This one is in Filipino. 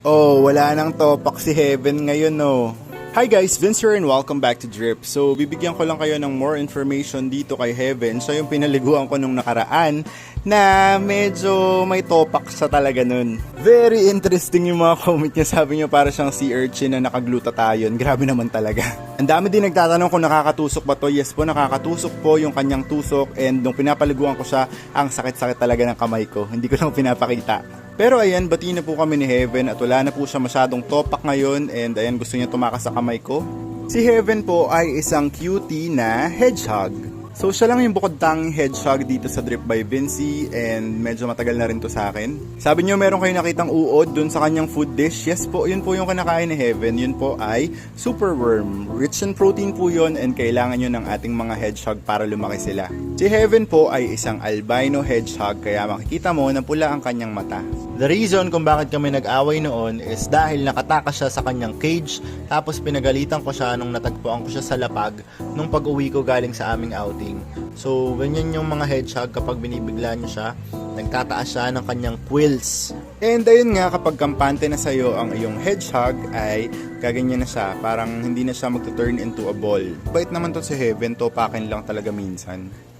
Oh, wala nang topak si Heaven ngayon, no. Hi guys, Vince here and welcome back to Drip. So, bibigyan ko lang kayo ng more information dito kay Heaven. So, yung pinaliguan ko nung nakaraan na medyo may topak sa talaga nun. Very interesting yung mga comment niya. Sabi niya para siyang sea urchin na nakaglutathione. Grabe naman talaga. Ang dami din nagtatanong kung nakakatusok ba to. Yes po, nakakatusok po yung kanyang tusok. And nung pinapaliguan ko siya, ang sakit-sakit talaga ng kamay ko. Hindi ko lang pinapakita. Pero ayan, bati na po kami ni Heaven at wala na po siya masyadong topak ngayon and ayan, gusto niya tumakas sa kamay ko. Si Heaven po ay isang cutie na hedgehog. So siya lang yung bukod tanging hedgehog dito sa Drip by Vinci and medyo matagal na rin to sa akin. Sabi niyo meron kayo nakitang uod dun sa kanyang food dish. Yes po, yun po yung kinakain ni Heaven. Yun po ay super worm. Rich in protein po yun and kailangan yun ng ating mga hedgehog para lumaki sila. Si Heaven po ay isang albino hedgehog kaya makikita mo na pula ang kanyang mata. The reason kung bakit kami nag-away noon is dahil nakatakas siya sa kanyang cage tapos pinagalitan ko siya nung natagpuan ko siya sa lapag nung pag-uwi ko galing sa aming outing. So, ganyan yung mga hedgehog kapag binibigla niyo siya, nagtataas siya ng kanyang quills. And ayun nga, kapag kampante na sa'yo ang iyong hedgehog ay gaganyan na siya, parang hindi na siya mag-turn into a ball. Bait naman to si Heaven, topakin lang talaga minsan.